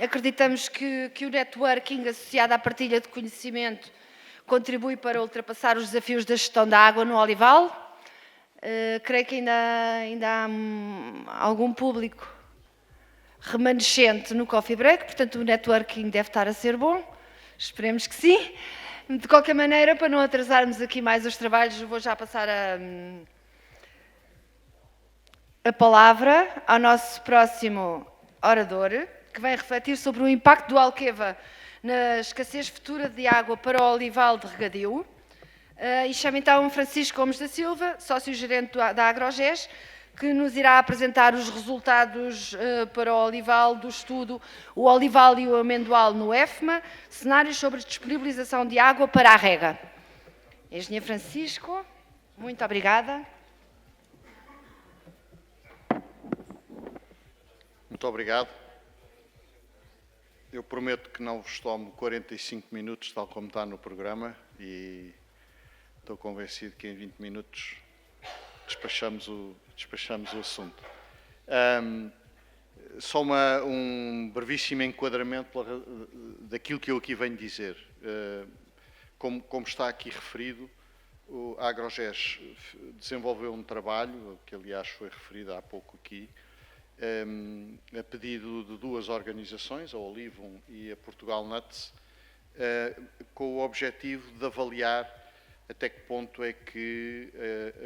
Acreditamos que o networking associado à partilha de conhecimento contribui para ultrapassar os desafios da gestão da água no Olival. Creio que ainda há algum público remanescente no coffee break, portanto o networking deve estar a ser bom. Esperemos que sim. De qualquer maneira, para não atrasarmos aqui mais os trabalhos, vou já passar a palavra ao nosso próximo orador, que vem refletir sobre o impacto do Alqueva na escassez futura de água para o olival de regadio. E chamo então Francisco Gomes da Silva, sócio-gerente da Agrogés, que nos irá apresentar os resultados para o olival do estudo O Olival e o Amendoal no EFMA, cenários sobre disponibilização de água para a rega. Engenheiro Francisco, muito obrigada. Muito obrigado. Eu prometo que não vos tomo 45 minutos, tal como está no programa, e estou convencido que em 20 minutos despachamos o assunto. Só um brevíssimo enquadramento daquilo que eu aqui venho dizer. Como está aqui referido, a Agrogés desenvolveu um trabalho, que aliás foi referido há pouco aqui, a pedido de duas organizações, a Olivum e a Portugal Nuts, com o objetivo de avaliar até que ponto é que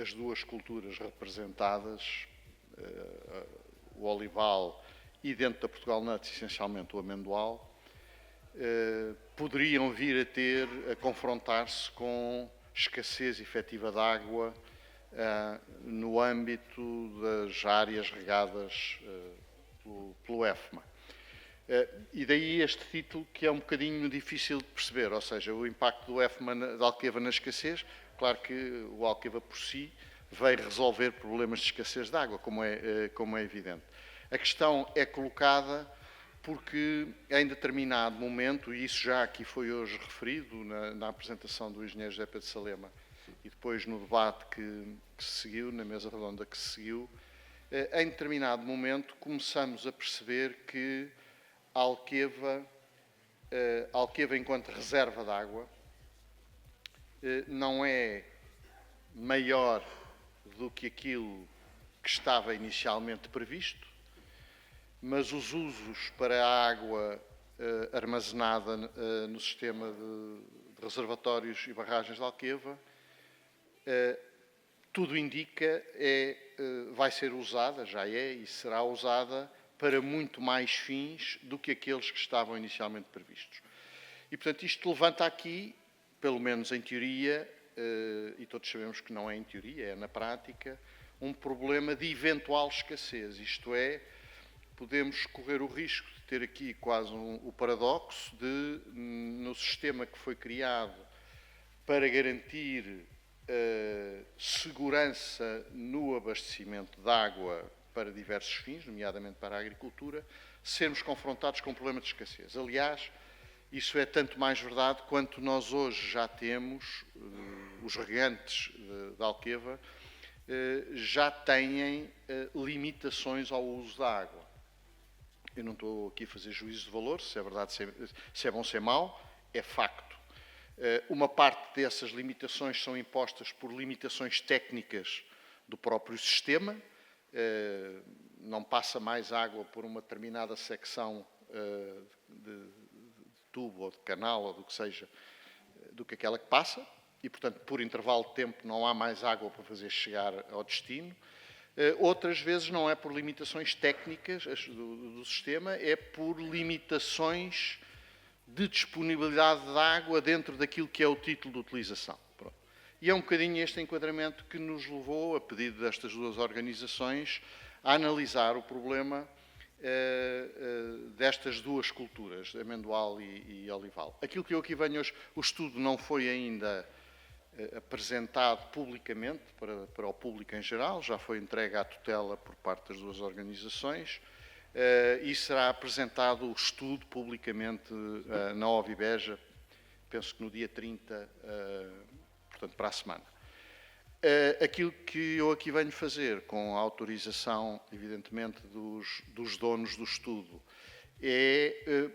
as duas culturas representadas, o olival e dentro da Portugal Nuts, essencialmente o amendoal, poderiam vir a confrontar-se com escassez efetiva de água no âmbito das áreas regadas pelo EFMA. E daí este título, que é um bocadinho difícil de perceber, ou seja, o impacto do EFMA da Alqueva na escassez. Claro que o Alqueva por si veio resolver problemas de escassez de água, como é evidente. A questão é colocada porque em determinado momento, e isso já aqui foi hoje referido na apresentação do engenheiro José Pedro Salema e depois no debate que se seguiu, na mesa redonda que se seguiu, em determinado momento começamos a perceber que a Alqueva enquanto reserva de água não é maior do que aquilo que estava inicialmente previsto, mas os usos para a água armazenada no sistema de reservatórios e barragens de Alqueva, tudo indica vai ser usada, já é e será usada para muito mais fins do que aqueles que estavam inicialmente previstos. E, portanto, isto levanta aqui, pelo menos em teoria, e todos sabemos que não é em teoria, é na prática, um problema de eventual escassez. Isto é, podemos correr o risco de ter aqui quase o paradoxo de, no sistema que foi criado para garantir segurança no abastecimento de água para diversos fins, nomeadamente para a agricultura, sermos confrontados com um problema de escassez. Aliás, isso é tanto mais verdade quanto nós hoje já temos, os regantes da Alqueva, já têm limitações ao uso da água. Eu não estou aqui a fazer juízo de valor, se é verdade, se é bom, se é mau, é facto. Uma parte dessas limitações são impostas por limitações técnicas do próprio sistema. Não passa mais água por uma determinada secção de tubo ou de canal ou do que seja, do que aquela que passa. E, portanto, por intervalo de tempo não há mais água para fazer chegar ao destino. Outras vezes não é por limitações técnicas do sistema, é por limitações de disponibilidade de água dentro daquilo que é o título de utilização. Pronto. E é um bocadinho este enquadramento que nos levou, a pedido destas duas organizações, a analisar o problema destas duas culturas, amendoal e olival. Aquilo que eu aqui venho hoje, o estudo não foi ainda apresentado publicamente para o público em geral, já foi entregue à tutela por parte das duas organizações, e será apresentado o estudo publicamente na Ovibeja, penso que no dia 30, portanto para a semana. Aquilo que eu aqui venho fazer, com a autorização, evidentemente, dos donos do estudo, é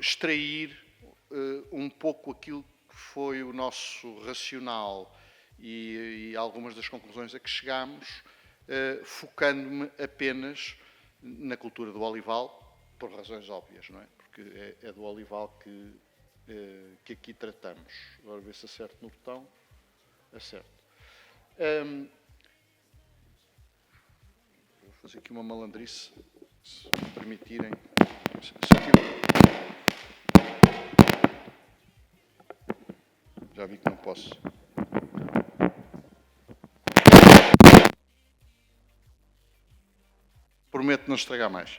extrair um pouco aquilo que foi o nosso racional e algumas das conclusões a que chegámos, focando-me apenas na cultura do olival, por razões óbvias, não é? Porque é do olival que aqui tratamos. Agora ver se acerto no botão. Acerto. Vou fazer aqui uma malandrice, se me permitirem. Se eu tiver... Já vi que não posso. Prometo não estragar mais.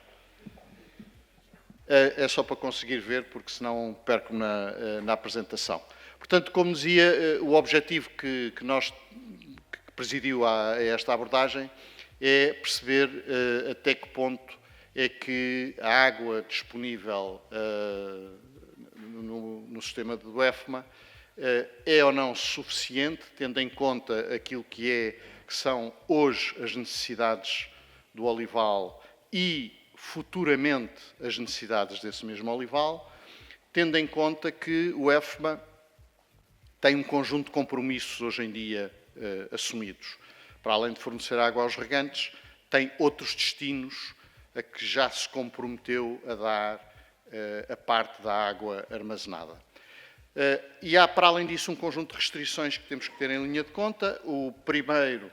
É só para conseguir ver, porque senão perco na apresentação. Portanto, como dizia, o objetivo que presidiu a esta abordagem é perceber até que ponto é que a água disponível no sistema do EFMA é ou não suficiente, tendo em conta aquilo que são hoje as necessidades do olival e futuramente as necessidades desse mesmo olival, tendo em conta que o EFMA tem um conjunto de compromissos hoje em dia assumidos. Para além de fornecer água aos regantes, tem outros destinos a que já se comprometeu a dar a parte da água armazenada. E há, para além disso, um conjunto de restrições que temos que ter em linha de conta. O primeiro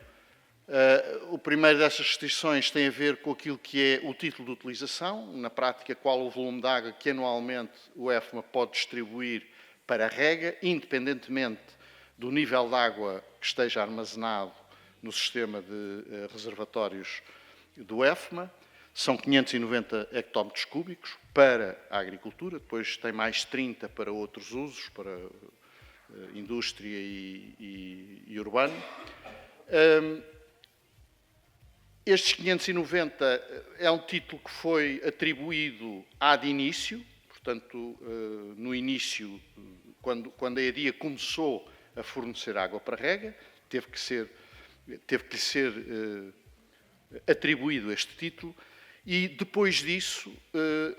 dessas restrições tem a ver com aquilo que é o título de utilização, na prática, qual o volume de água que anualmente o EFMA pode distribuir para a rega, independentemente do nível de água que esteja armazenado no sistema de reservatórios do EFMA. São 590 hectómetros cúbicos para a agricultura, depois tem mais 30 para outros usos, para indústria e urbano. Estes 590 é um título que foi atribuído ad início, portanto, no início, quando a EDIA começou a fornecer água para rega, teve que lhe ser atribuído este título, e depois disso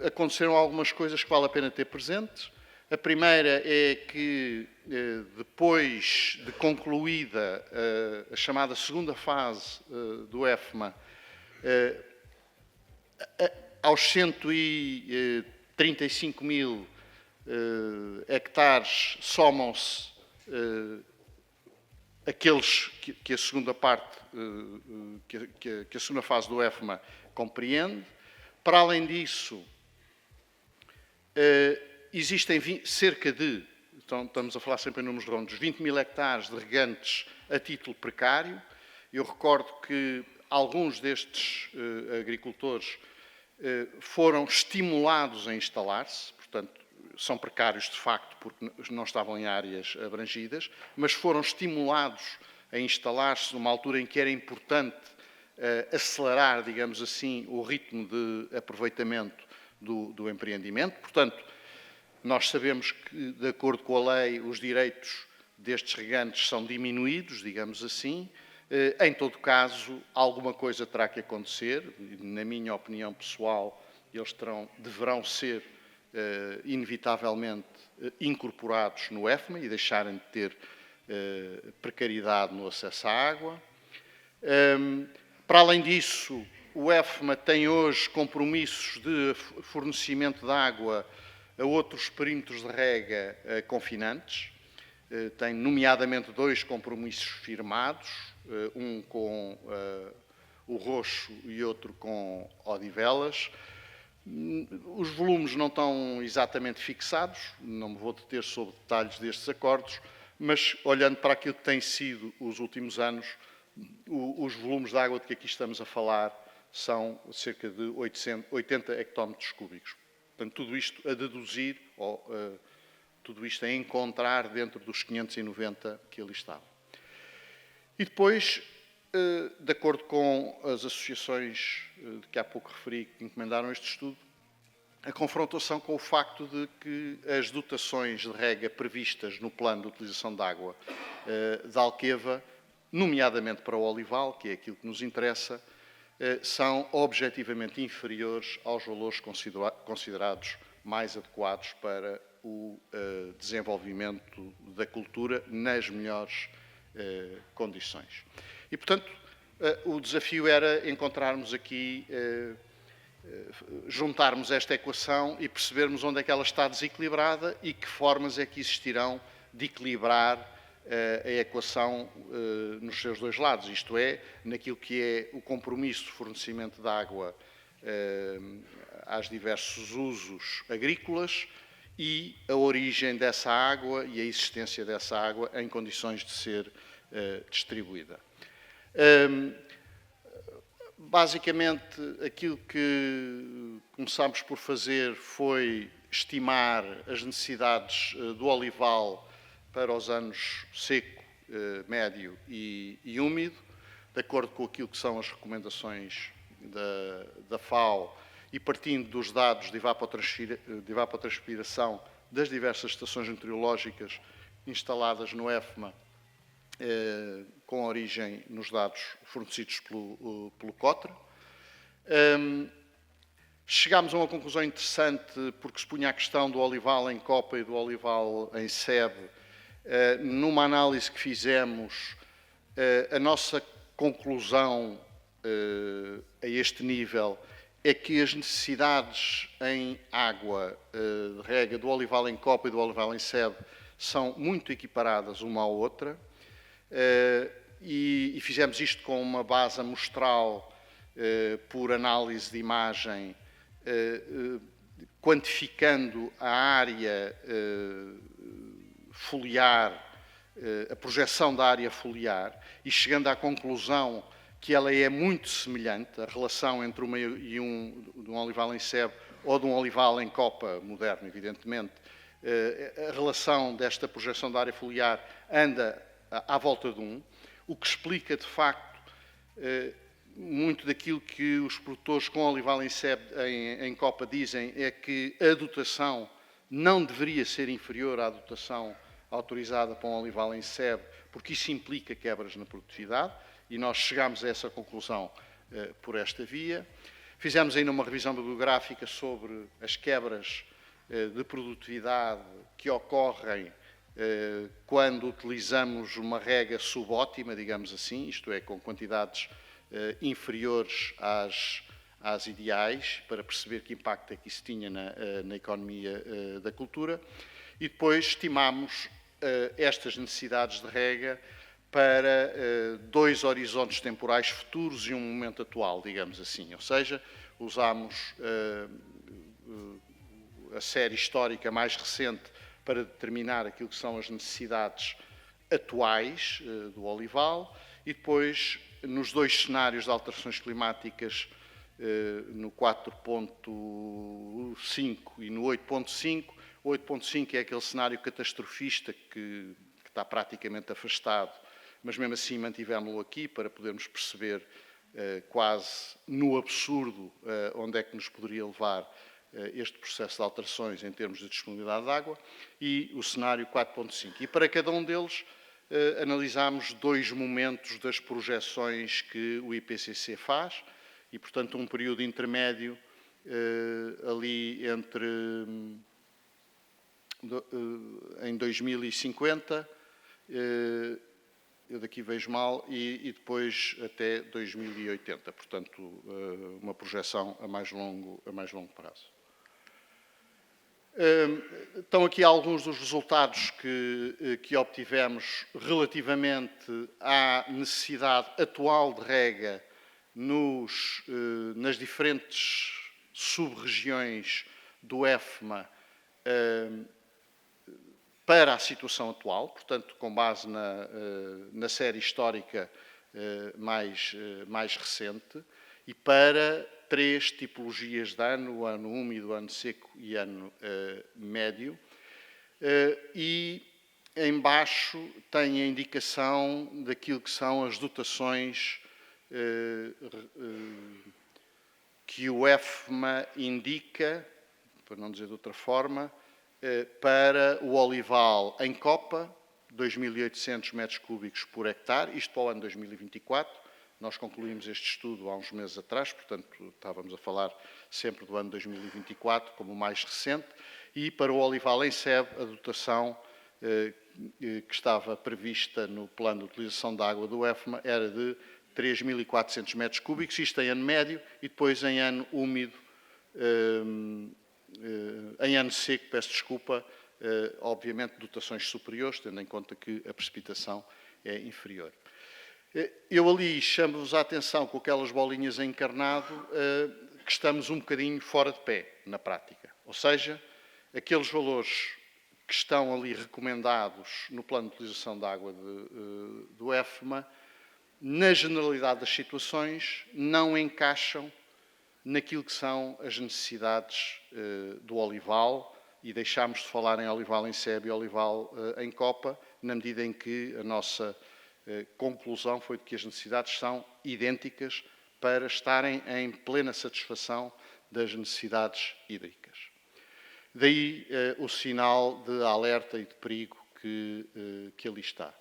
aconteceram algumas coisas que vale a pena ter presentes. A primeira é que, depois de concluída a chamada segunda fase do EFMA, aos 135 mil hectares somam-se aqueles que a segunda parte, que a segunda fase do EFMA compreende. Para além disso, existem cerca de, então estamos a falar sempre em números redondos, 20 mil hectares de regantes a título precário. Eu recordo que alguns destes agricultores foram estimulados a instalar-se, portanto, são precários de facto porque não estavam em áreas abrangidas, mas foram estimulados a instalar-se numa altura em que era importante acelerar, digamos assim, o ritmo de aproveitamento do empreendimento. Portanto, nós sabemos que, de acordo com a lei, os direitos destes regantes são diminuídos, digamos assim. Em todo caso, alguma coisa terá que acontecer. Na minha opinião pessoal, eles deverão ser inevitavelmente incorporados no EFMA e deixarem de ter precariedade no acesso à água. Para além disso, o EFMA tem hoje compromissos de fornecimento de água a outros perímetros de rega confinantes. Tem, nomeadamente, 2 compromissos firmados, um com o Roxo e outro com Odivelas. Os volumes não estão exatamente fixados, não me vou deter sobre detalhes destes acordos, mas olhando para aquilo que tem sido os últimos anos, os volumes de água de que aqui estamos a falar são cerca de 80 hectómetros cúbicos. Portanto, tudo isto a deduzir, tudo isto a encontrar dentro dos 590 que ali estavam. E depois, de acordo com as associações de que há pouco referi, que encomendaram este estudo, a confrontação com o facto de que as dotações de rega previstas no plano de utilização de água da Alqueva, nomeadamente para o olival, que é aquilo que nos interessa, são objetivamente inferiores aos valores considerados mais adequados para o desenvolvimento da cultura nas melhores condições. E, portanto, o desafio era encontrarmos aqui, juntarmos esta equação e percebermos onde é que ela está desequilibrada e que formas é que existirão de equilibrar a equação nos seus dois lados, isto é, naquilo que é o compromisso de fornecimento de água aos diversos usos agrícolas e a origem dessa água e a existência dessa água em condições de ser distribuída. Basicamente, aquilo que começámos por fazer foi estimar as necessidades do olival para os anos seco, médio e úmido, de acordo com aquilo que são as recomendações da FAO e partindo dos dados de evapotranspiração das diversas estações meteorológicas instaladas no EFMA, com origem nos dados fornecidos pelo COTRE. Chegámos a uma conclusão interessante porque se punha a questão do olival em copa e do olival em sebe. Numa análise que fizemos, a nossa conclusão a este nível é que as necessidades em água de rega do olival em copa e do olival em sebe são muito equiparadas uma à outra e fizemos isto com uma base amostral por análise de imagem, quantificando a área foliar, a projeção da área foliar e chegando à conclusão que ela é muito semelhante, a relação entre uma e de um olival em sebe ou de um olival em copa moderno, evidentemente, a relação desta projeção da área foliar anda à volta de 1, o que explica, de facto, muito daquilo que os produtores com olival em sebe em copa dizem é que a dotação não deveria ser inferior à dotação autorizada para um olival em sebe, porque isso implica quebras na produtividade, e nós chegámos a essa conclusão por esta via. Fizemos ainda uma revisão bibliográfica sobre as quebras de produtividade que ocorrem quando utilizamos uma rega subótima, digamos assim, isto é, com quantidades inferiores às ideais, para perceber que impacto é que isso tinha na economia da cultura. E depois estimamos estas necessidades de rega para 2 horizontes temporais futuros e um momento atual, digamos assim. Ou seja, usámos a série histórica mais recente para determinar aquilo que são as necessidades atuais do olival e depois, nos 2 cenários de alterações climáticas, no 4.5 e no 8.5, o 8.5 é aquele cenário catastrofista que está praticamente afastado, mas mesmo assim mantivemos-lo aqui para podermos perceber quase no absurdo onde é que nos poderia levar este processo de alterações em termos de disponibilidade de água, e o cenário 4.5. E para cada um deles analisámos 2 momentos das projeções que o IPCC faz e, portanto, um período intermédio ali entre em 2050, eu daqui vejo mal, e depois até 2080, portanto, uma projeção a mais longo prazo. Estão aqui alguns dos resultados que obtivemos relativamente à necessidade atual de rega nas diferentes sub-regiões do EFMA para a situação atual, portanto, com base na série histórica mais recente, e para 3 tipologias de ano úmido, ano seco e ano médio. E em baixo tem a indicação daquilo que são as dotações que o EFMA indica, para não dizer de outra forma, para o olival em copa, 2.800 metros cúbicos por hectare, isto para o ano 2024, Nós concluímos este estudo há uns meses atrás, portanto, estávamos a falar sempre do ano 2024 como o mais recente, e para o olival em sebe, a dotação que estava prevista no plano de utilização da água do EFMA era de 3.400 metros cúbicos, isto em ano médio, e depois em ano úmido, em ano seco, peço desculpa, obviamente dotações superiores, tendo em conta que a precipitação é inferior. Eu ali chamo-vos a atenção com aquelas bolinhas em encarnado que estamos um bocadinho fora de pé na prática. Ou seja, aqueles valores que estão ali recomendados no plano de utilização da água do EFMA, na generalidade das situações, não encaixam naquilo que são as necessidades do olival, e deixámos de falar em olival em sebe e olival em copa, na medida em que a nossa conclusão foi de que as necessidades são idênticas para estarem em plena satisfação das necessidades hídricas. Daí o sinal de alerta e de perigo que ali está.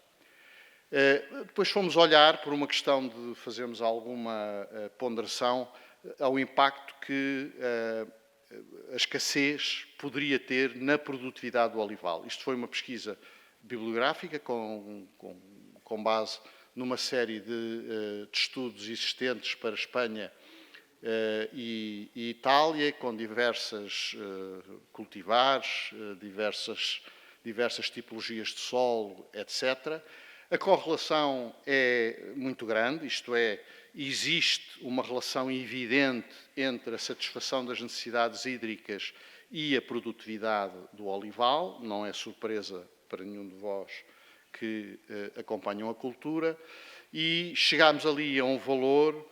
Depois fomos olhar, por uma questão de fazermos alguma ponderação, ao impacto que a escassez poderia ter na produtividade do olival. Isto foi uma pesquisa bibliográfica com base numa série de estudos existentes para Espanha e Itália, com diversas cultivares, diversas tipologias de solo, etc. A correlação é muito grande, isto é, existe uma relação evidente entre a satisfação das necessidades hídricas e a produtividade do olival, não é surpresa para nenhum de vós que acompanham a cultura, e chegámos ali a um valor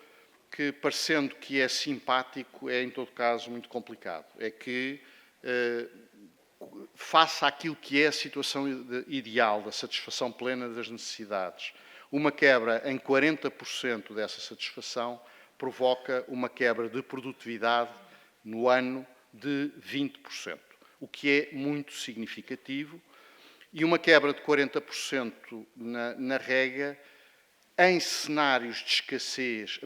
que, parecendo que é simpático, é em todo caso muito complicado. É que, face àquilo que é a situação ideal da satisfação plena das necessidades, uma quebra em 40% dessa satisfação provoca uma quebra de produtividade no ano de 20%, o que é muito significativo, e uma quebra de 40% na rega em cenários de escassez,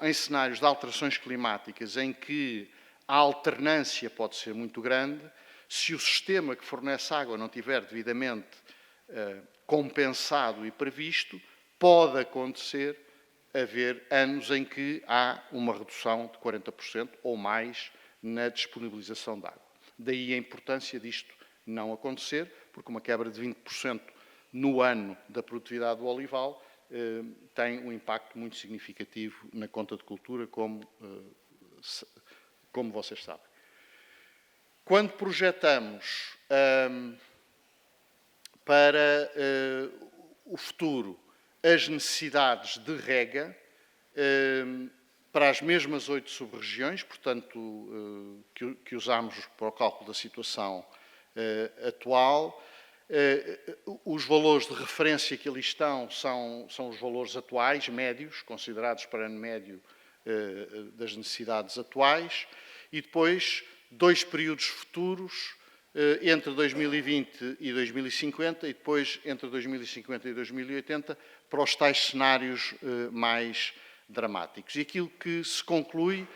em cenários de alterações climáticas em que a alternância pode ser muito grande. Se o sistema que fornece água não estiver devidamente compensado e previsto, pode acontecer haver anos em que há uma redução de 40% ou mais na disponibilização de água. Daí a importância disto não acontecer, porque uma quebra de 20% no ano da produtividade do olival tem um impacto muito significativo na conta de cultura, como vocês sabem. Quando projetamos para o futuro as necessidades de rega para as mesmas 8 sub-regiões, portanto, que usámos para o cálculo da situação atual, os valores de referência que ali estão são os valores atuais, médios, considerados para ano médio das necessidades atuais, e depois 2 períodos futuros, entre 2020 e 2050, e depois entre 2050 e 2080, para os tais cenários mais dramáticos. E aquilo que se conclui,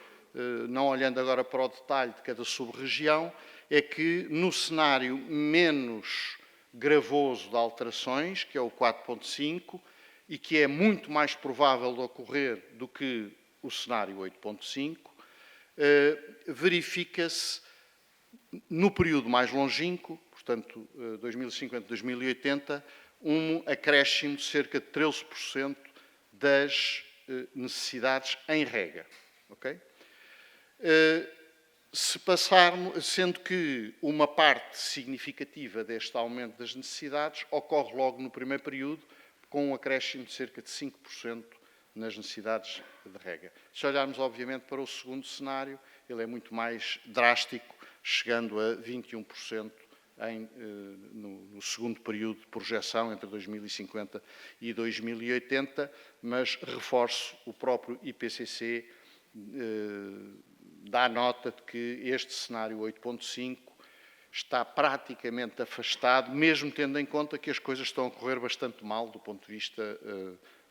não olhando agora para o detalhe de cada sub-região, é que no cenário menos gravoso de alterações, que é o 4.5, e que é muito mais provável de ocorrer do que o cenário 8.5, verifica-se no período mais longínquo, portanto 2050-2080, um acréscimo de cerca de 13% das necessidades em rega. Okay? Se passarmos, sendo que uma parte significativa deste aumento das necessidades ocorre logo no primeiro período, com um acréscimo de cerca de 5% nas necessidades de rega. Se olharmos, obviamente, para o segundo cenário, ele é muito mais drástico, chegando a 21% no segundo período de projeção, entre 2050 e 2080, mas reforço, o próprio IPCC dá nota de que este cenário 8.5 está praticamente afastado, mesmo tendo em conta que as coisas estão a correr bastante mal do ponto de vista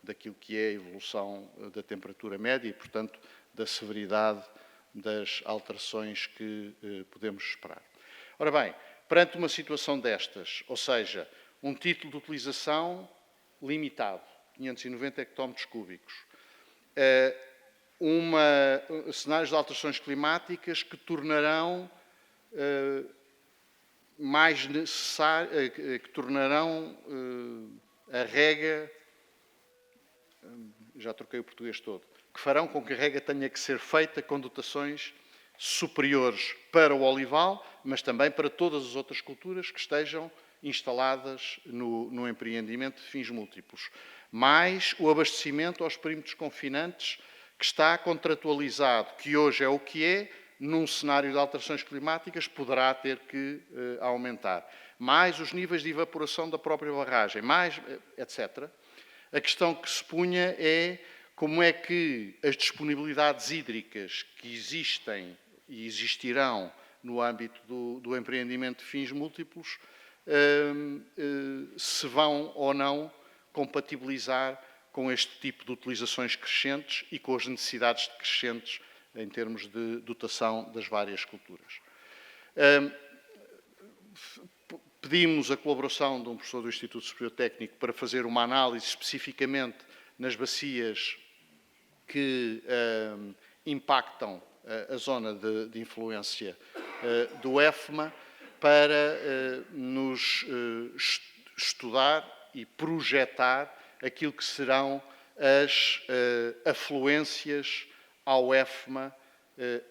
daquilo que é a evolução da temperatura média e, portanto, da severidade das alterações que podemos esperar. Ora bem, perante uma situação destas, ou seja, um título de utilização limitado, 590 hectómetros cúbicos, cenários de alterações climáticas que tornarão mais necessário, que tornarão a rega, já troquei o português todo, que farão com que a rega tenha que ser feita com dotações superiores para o olival, mas também para todas as outras culturas que estejam instaladas no empreendimento de fins múltiplos. Mais o abastecimento aos perímetros confinantes, que está contratualizado, que hoje é o que é, num cenário de alterações climáticas, poderá ter que aumentar. Mais os níveis de evaporação da própria barragem, mais, etc. A questão que se punha é como é que as disponibilidades hídricas que existem e existirão no âmbito do empreendimento de fins múltiplos se vão ou não compatibilizar com este tipo de utilizações crescentes e com as necessidades crescentes em termos de dotação das várias culturas. Pedimos a colaboração de um professor do Instituto Superior Técnico para fazer uma análise especificamente nas bacias que impactam a zona de influência do EFMA para nos estudar e projetar aquilo que serão as afluências ao EFMA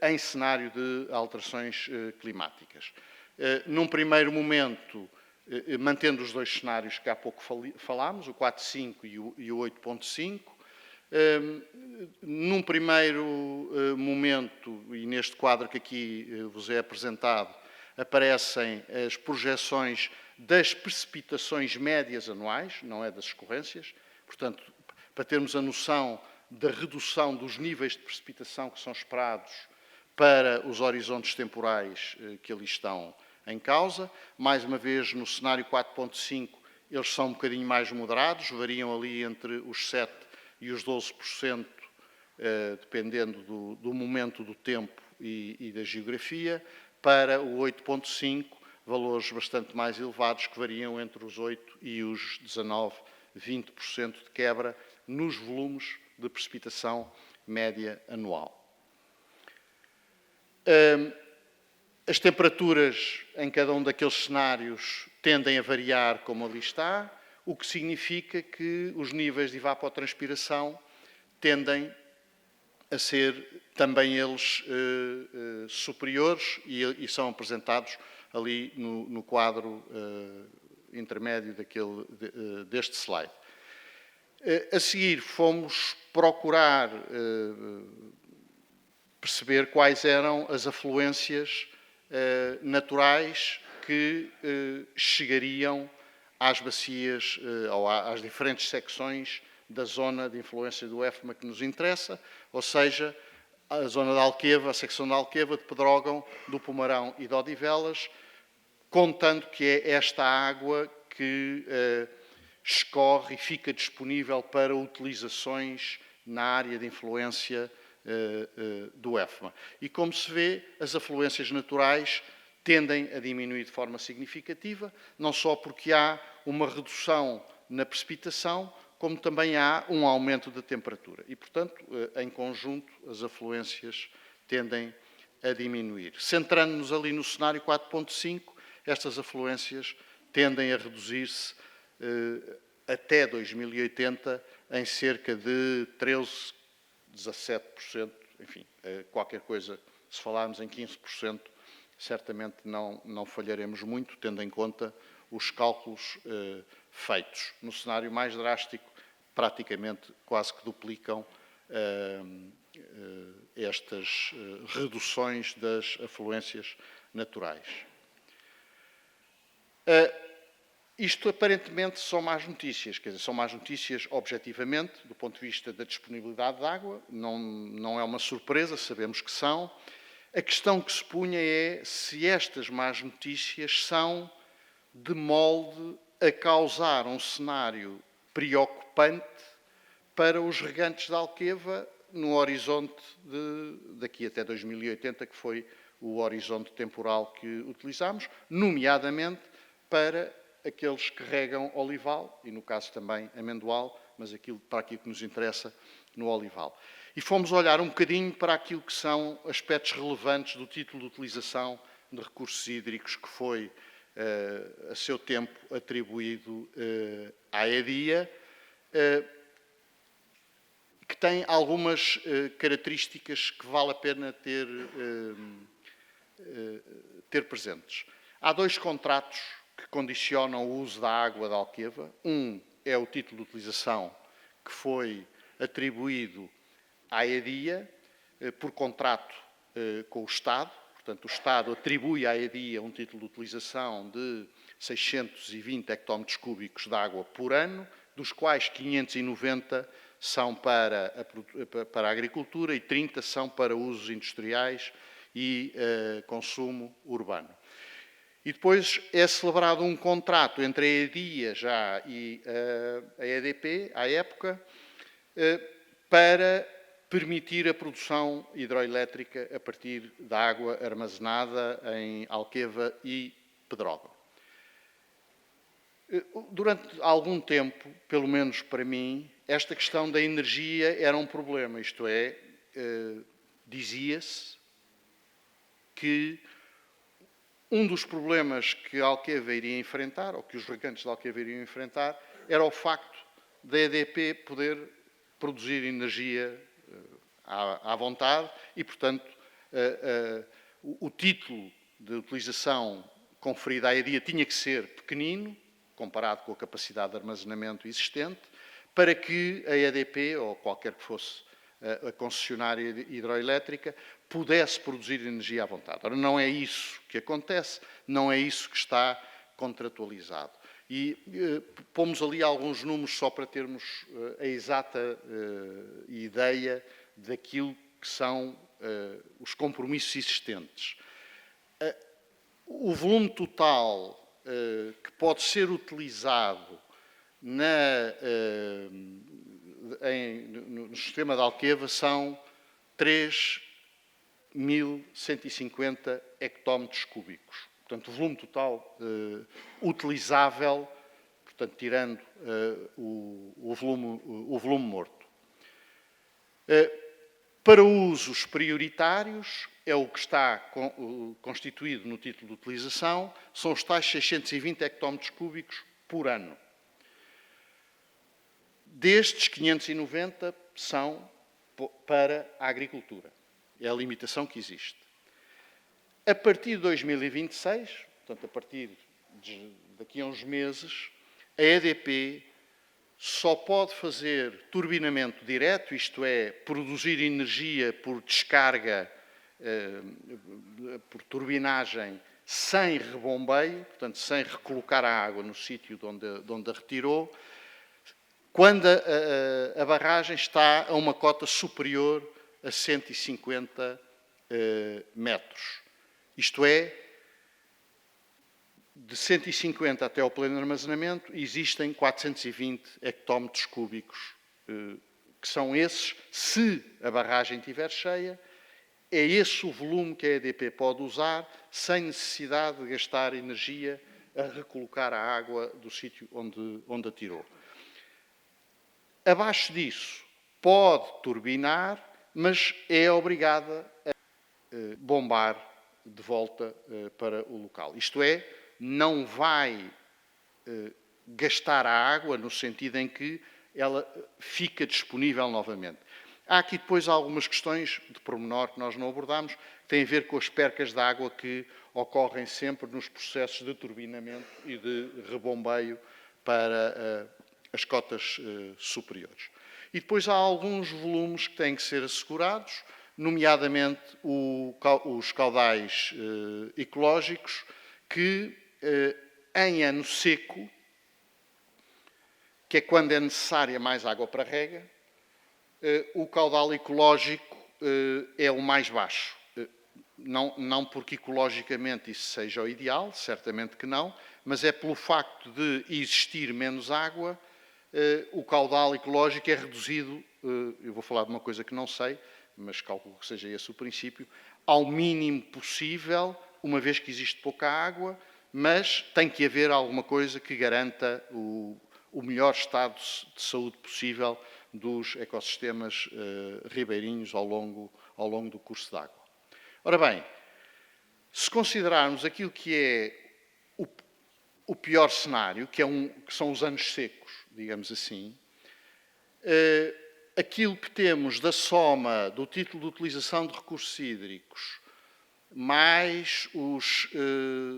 em cenário de alterações climáticas. Num primeiro momento, mantendo os dois cenários que há pouco falámos, o 4.5 e o 8.5, num primeiro momento, e neste quadro que aqui vos é apresentado, aparecem as projeções das precipitações médias anuais, não é das escorrências, portanto, para termos a noção da redução dos níveis de precipitação que são esperados para os horizontes temporais que ali estão em causa. Mais uma vez, no cenário 4.5, eles são um bocadinho mais moderados, variam ali entre os 7% e os 12%, dependendo do momento do tempo e da geografia. Para o 8.5, valores bastante mais elevados, que variam entre os 8% e os 19%, 20% de quebra nos volumes de precipitação média anual. As temperaturas em cada um daqueles cenários tendem a variar como ali está, o que significa que os níveis de evapotranspiração tendem a ser também eles superiores e são apresentados ali no quadro intermédio deste slide. A seguir, fomos procurar perceber quais eram as afluências naturais que chegariam às bacias ou às diferentes secções da zona de influência do EFMA que nos interessa, ou seja, a zona de Alqueva, a secção de Alqueva, de Pedrógão, do Pomarão e de Odivelas, contando que é esta água que escorre e fica disponível para utilizações na área de influência do EFMA. E como se vê, as afluências naturais tendem a diminuir de forma significativa, não só porque há uma redução na precipitação, como também há um aumento da temperatura. E, portanto, em conjunto, as afluências tendem a diminuir. Centrando-nos ali no cenário 4.5, estas afluências tendem a reduzir-se até 2080 em cerca de 13%, 17%, enfim, qualquer coisa, se falarmos em 15%, certamente não falharemos muito, tendo em conta os cálculos feitos. No cenário mais drástico, praticamente quase que duplicam estas reduções das afluências naturais. Isto aparentemente são más notícias, quer dizer, são más notícias objetivamente, do ponto de vista da disponibilidade de água, não é uma surpresa, sabemos que são. A questão que se punha é se estas más notícias são de molde a causar um cenário preocupante para os regantes de Alqueva no horizonte daqui até 2080, que foi o horizonte temporal que utilizámos, nomeadamente para aqueles que regam olival, e no caso também amendoal, mas para aquilo que nos interessa no olival. E fomos olhar um bocadinho para aquilo que são aspectos relevantes do título de utilização de recursos hídricos que foi, a seu tempo, atribuído à EDIA, que tem algumas características que vale a pena ter presentes. Há 2 contratos que condicionam o uso da água de Alqueva. Um é o título de utilização que foi atribuído à EDIA por contrato com o Estado. Portanto, o Estado atribui à EDIA um título de utilização de 620 hectómetros cúbicos de água por ano, dos quais 590 são para a agricultura e 30 são para usos industriais e consumo urbano. E depois é celebrado um contrato entre a EDIA e a EDP, à época, para permitir a produção hidroelétrica a partir da água armazenada em Alqueva e Pedrógão. Durante algum tempo, pelo menos para mim, esta questão da energia era um problema, isto é, dizia-se que um dos problemas que a Alqueva iria enfrentar, ou que os regantes de Alqueva iriam enfrentar, era o facto da EDP poder produzir energia à vontade e, portanto, o título de utilização conferido à EDIA tinha que ser pequenino, comparado com a capacidade de armazenamento existente, para que a EDP, ou qualquer que fosse a concessionária hidroelétrica, pudesse produzir energia à vontade. Ora, não é isso que acontece, não é isso que está contratualizado. E pomos ali alguns números só para termos a exata ideia daquilo que são os compromissos existentes. O volume total que pode ser utilizado no sistema de Alqueva são 3.150 hectómetros cúbicos. Portanto, o volume total utilizável, portanto, tirando o volume morto. Para usos prioritários, é o que está constituído no título de utilização, são os tais 620 hectómetros cúbicos por ano. Destes, 590 são para a agricultura. É a limitação que existe. A partir de 2026, portanto, a partir daqui a uns meses, a EDP só pode fazer turbinamento direto, isto é, produzir energia por descarga, por turbinagem, sem rebombeio, portanto, sem recolocar a água no sítio de onde a retirou, quando a barragem está a uma cota superior a 150 metros. Isto é, de 150 até ao pleno armazenamento, existem 420 hectómetros cúbicos, que são esses, se a barragem estiver cheia, é esse o volume que a EDP pode usar, sem necessidade de gastar energia a recolocar a água do sítio onde a tirou. Abaixo disso, pode turbinar, mas é obrigada a bombar de volta para o local. Isto é, não vai gastar a água no sentido em que ela fica disponível novamente. Há aqui depois algumas questões de pormenor que nós não abordamos, que têm a ver com as percas de água que ocorrem sempre nos processos de turbinamento e de rebombeio para as cotas superiores. E depois há alguns volumes que têm que ser assegurados, nomeadamente os caudais ecológicos, que em ano seco, que é quando é necessária mais água para rega, o caudal ecológico é o mais baixo. Não porque ecologicamente isso seja o ideal, certamente que não, mas é pelo facto de existir menos água, o caudal ecológico é reduzido, eu vou falar de uma coisa que não sei, mas calculo que seja esse o princípio, ao mínimo possível, uma vez que existe pouca água, mas tem que haver alguma coisa que garanta o melhor estado de saúde possível dos ecossistemas ribeirinhos ao longo do curso d'água. Ora bem, se considerarmos aquilo que é o pior cenário, que são os anos secos, digamos assim, aquilo que temos da soma do título de utilização de recursos hídricos, mais os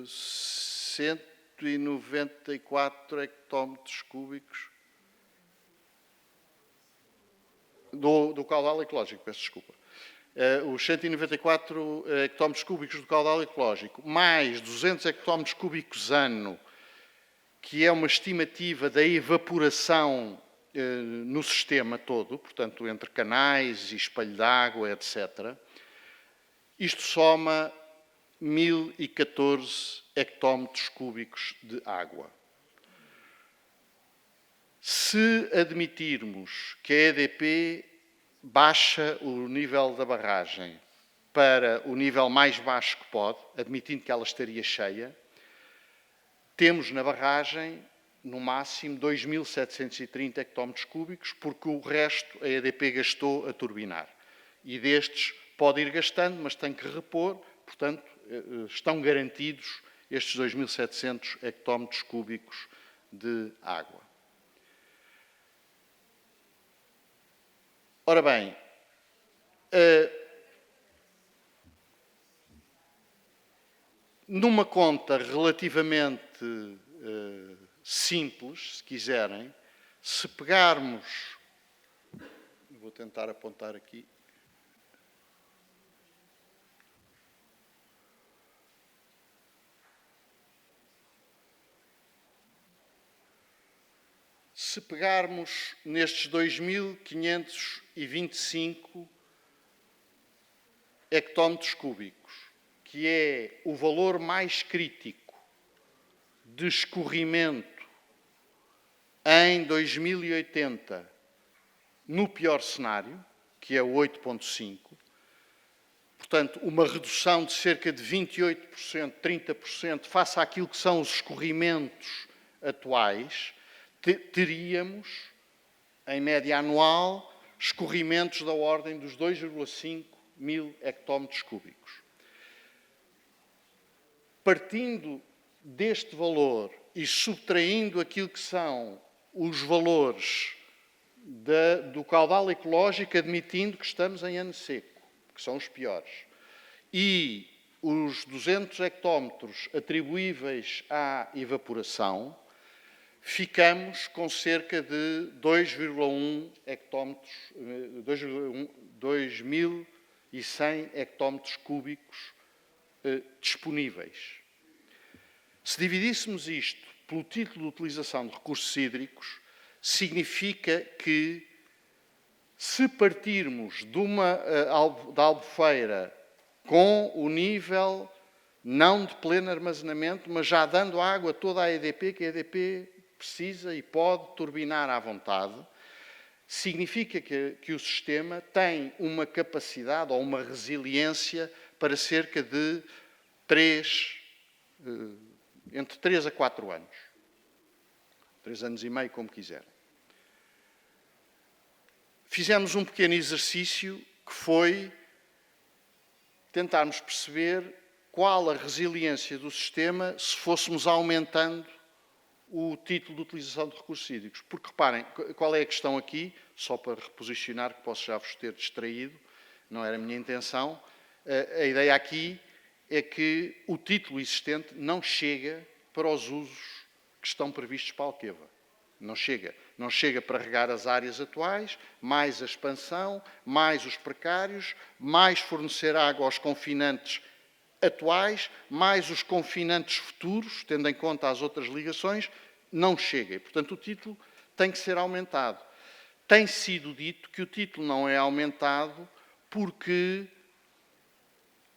194 hectómetros cúbicos do caudal ecológico, peço desculpa. Os 194 hectómetros cúbicos do caudal ecológico, mais 200 hectómetros cúbicos ano, que é uma estimativa da evaporação no sistema todo, portanto, entre canais e espelho de água, etc. Isto soma 1014 hectómetros cúbicos de água. Se admitirmos que a EDP baixa o nível da barragem para o nível mais baixo que pode, admitindo que ela estaria cheia, temos na barragem, no máximo, 2.730 hectómetros cúbicos, porque o resto a EDP gastou a turbinar. E destes pode ir gastando, mas tem que repor, portanto, estão garantidos estes 2.700 hectómetros cúbicos de água. Ora bem, numa conta relativamente simples, se quiserem, se pegarmos, vou tentar apontar aqui, se pegarmos nestes 2.525 hectómetros cúbicos, que é o valor mais crítico de escorrimento em 2080, no pior cenário, que é o 8,5, portanto, uma redução de cerca de 28%, 30% face àquilo que são os escorrimentos atuais, teríamos, em média anual, escorrimentos da ordem dos 2,5 mil hectómetros cúbicos. Partindo deste valor e subtraindo aquilo que são os valores do caudal ecológico, admitindo que estamos em ano seco, que são os piores, e os 200 hectómetros atribuíveis à evaporação, ficamos com cerca de 2,1 hectómetros, 2.100 hectómetros cúbicos disponíveis. Se dividíssemos isto pelo título de utilização de recursos hídricos, significa que, se partirmos da Albufeira com o nível não de pleno armazenamento, mas já dando água toda à EDP, que a EDP precisa e pode turbinar à vontade, significa que o sistema tem uma capacidade ou uma resiliência para cerca de entre 3 a 4 anos. 3 anos e meio, como quiserem. Fizemos um pequeno exercício que foi tentarmos perceber qual a resiliência do sistema se fôssemos aumentando o título de utilização de recursos hídricos. Porque, reparem, qual é a questão aqui? Só para reposicionar, que posso já vos ter distraído, não era a minha intenção. A ideia aqui é que o título existente não chega para os usos que estão previstos para a Alqueva. Não chega. Não chega para regar as áreas atuais, mais a expansão, mais os precários, mais fornecer água aos confinantes atuais, mais os confinantes futuros, tendo em conta as outras ligações, não chega. E, portanto, o título tem que ser aumentado. Tem sido dito que o título não é aumentado porque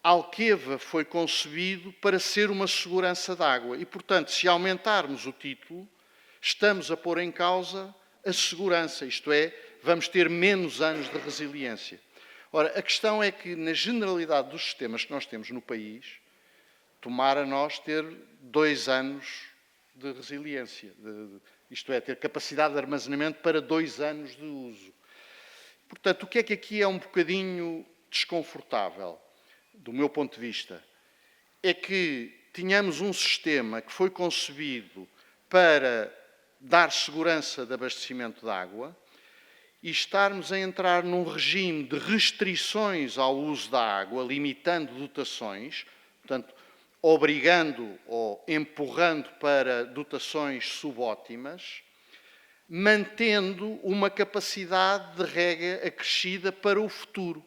a Alqueva foi concebido para ser uma segurança de água. E, portanto, se aumentarmos o título, estamos a pôr em causa a segurança, isto é, vamos ter menos anos de resiliência. Ora, a questão é que, na generalidade dos sistemas que nós temos no país, tomara nós ter 2 anos de resiliência, isto é, ter capacidade de armazenamento para 2 anos de uso. Portanto, o que é que aqui é um bocadinho desconfortável, do meu ponto de vista, é que tínhamos um sistema que foi concebido para dar segurança de abastecimento de água e estarmos a entrar num regime de restrições ao uso da água, limitando dotações, portanto, obrigando ou empurrando para dotações subótimas, mantendo uma capacidade de rega acrescida para o futuro.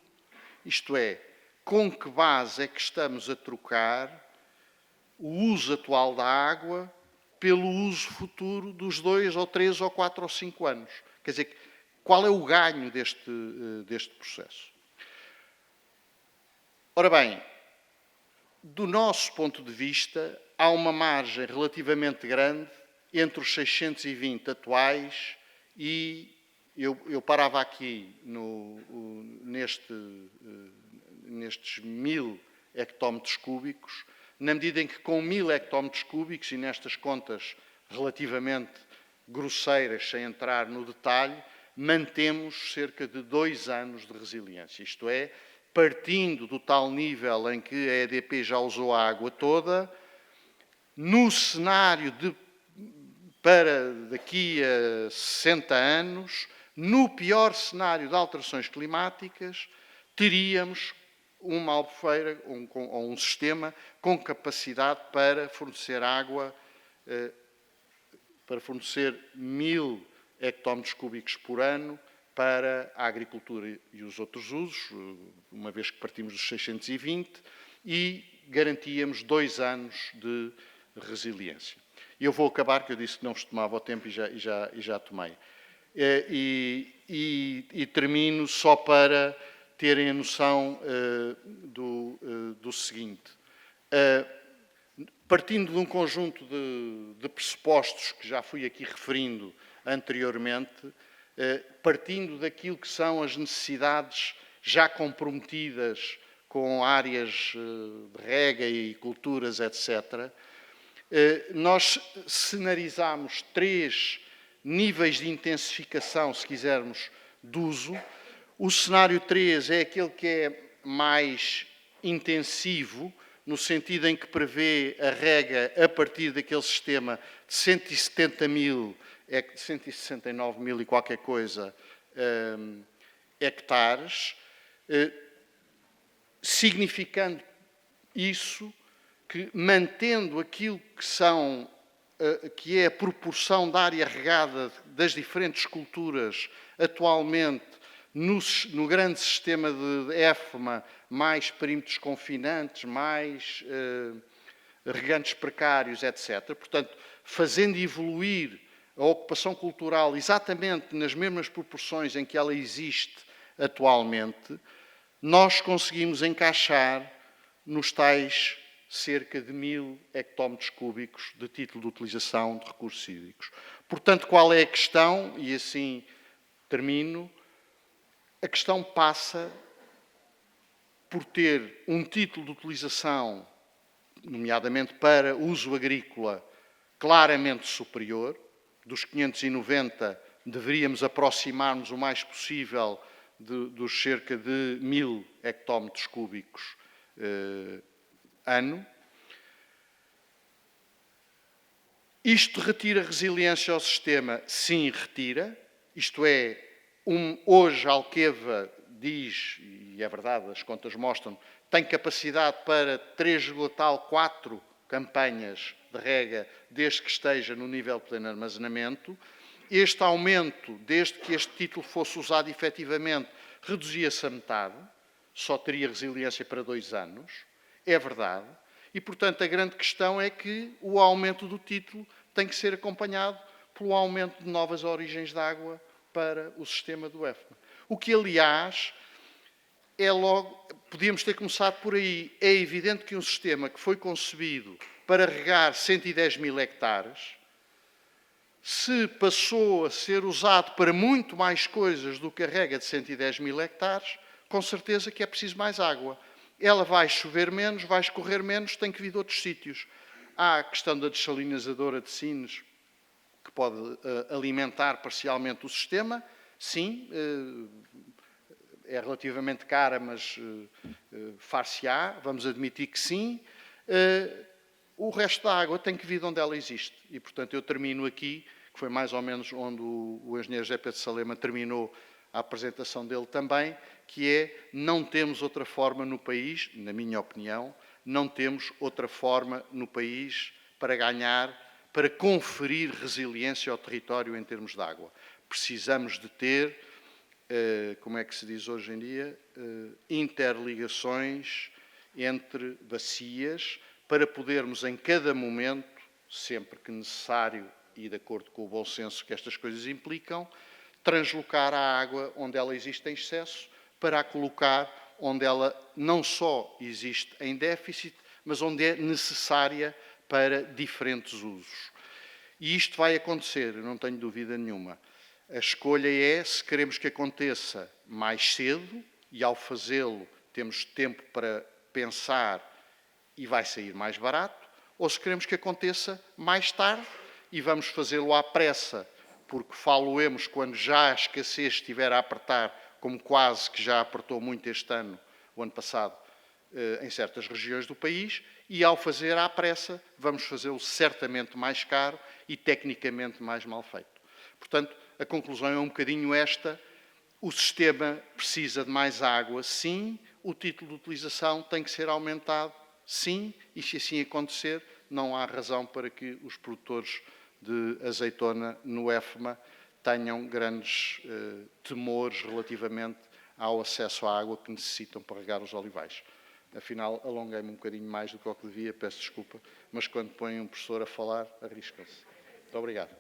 Isto é, com que base é que estamos a trocar o uso atual da água pelo uso futuro dos 2 ou 3 ou 4 ou 5 anos? Quer dizer, qual é o ganho deste processo? Ora bem, do nosso ponto de vista, há uma margem relativamente grande entre os 620 atuais e eu parava aqui nestes 1000 hectómetros cúbicos, na medida em que com 1000 hectómetros cúbicos, e nestas contas relativamente grosseiras, sem entrar no detalhe, mantemos cerca de 2 anos de resiliência. Isto é, partindo do tal nível em que a EDP já usou a água toda, no cenário para daqui a 60 anos, no pior cenário de alterações climáticas, teríamos uma albufeira ou um sistema com capacidade para fornecer água, para fornecer 1000 hectómetros cúbicos por ano para a agricultura e os outros usos, uma vez que partimos dos 620, e garantíamos 2 anos de resiliência. Eu vou acabar, que eu disse que não vos tomava o tempo e já tomei. E termino só para terem a noção do seguinte. Partindo de um conjunto de pressupostos que já fui aqui referindo anteriormente, partindo daquilo que são as necessidades já comprometidas com áreas de rega e culturas, etc., nós cenarizamos 3 níveis de intensificação, se quisermos, de uso. O cenário 3 é aquele que é mais intensivo, no sentido em que prevê a rega a partir daquele sistema de 170 mil, 169 mil e qualquer coisa hectares, significando isso que, mantendo aquilo que é a proporção da área regada das diferentes culturas atualmente no grande sistema de EFMA, mais perímetros confinantes, mais regantes precários, etc. Portanto, fazendo evoluir a ocupação cultural exatamente nas mesmas proporções em que ela existe atualmente, nós conseguimos encaixar nos tais cerca de 1000 hectómetros cúbicos de título de utilização de recursos hídricos. Portanto, qual é a questão? E assim termino. A questão passa por ter um título de utilização, nomeadamente para uso agrícola, claramente superior. Dos 590, deveríamos aproximar-nos o mais possível dos cerca de 1000 hectómetros cúbicos ano. Isto retira resiliência ao sistema? Sim, retira. Isto é, hoje a Alqueva diz, e é verdade, as contas mostram, tem capacidade para 3,4 campanhas de rega, desde que esteja no nível de pleno armazenamento. Este aumento, desde que este título fosse usado efetivamente, reduzia-se a metade, só teria resiliência para 2 anos. É verdade. E, portanto, a grande questão é que o aumento do título tem que ser acompanhado pelo aumento de novas origens de água para o sistema do EFMA. O que, aliás, podíamos ter começado por aí. É evidente que um sistema que foi concebido para regar 110 mil hectares se passou a ser usado para muito mais coisas do que a rega de 110 mil hectares, com certeza que é preciso mais água. Ela vai chover menos, vai escorrer menos, tem que vir de outros sítios. Há a questão da dessalinizadora de Sines, que pode alimentar parcialmente o sistema. Sim, é relativamente cara, mas far-se-á, vamos admitir que sim. O resto da água tem que vir de onde ela existe. E, portanto, eu termino aqui, que foi mais ou menos onde o engenheiro José Pedro Salema terminou a apresentação dele também, que é, não temos outra forma no país, na minha opinião, não temos outra forma no país para ganhar, para conferir resiliência ao território em termos de água. Precisamos de ter, como é que se diz hoje em dia, interligações entre bacias, para podermos em cada momento, sempre que necessário e de acordo com o bom senso que estas coisas implicam, translocar a água onde ela existe em excesso, para a colocar onde ela não só existe em déficit, mas onde é necessária para diferentes usos. E isto vai acontecer, eu não tenho dúvida nenhuma. A escolha é se queremos que aconteça mais cedo, e ao fazê-lo temos tempo para pensar e vai sair mais barato, ou se queremos que aconteça mais tarde e vamos fazê-lo à pressa, porque falo-emos quando já a escassez estiver a apertar, como quase que já apertou muito este ano, o ano passado, em certas regiões do país, e ao fazer à pressa, vamos fazê-lo certamente mais caro e tecnicamente mais mal feito. Portanto, a conclusão é um bocadinho esta: o sistema precisa de mais água, sim, o título de utilização tem que ser aumentado, sim, e se assim acontecer, não há razão para que os produtores de azeitona no EFMA tenham grandes temores relativamente ao acesso à água que necessitam para regar os olivais. Afinal, alonguei-me um bocadinho mais do que o que devia, peço desculpa, mas quando põem um professor a falar, arriscam-se. Muito obrigado.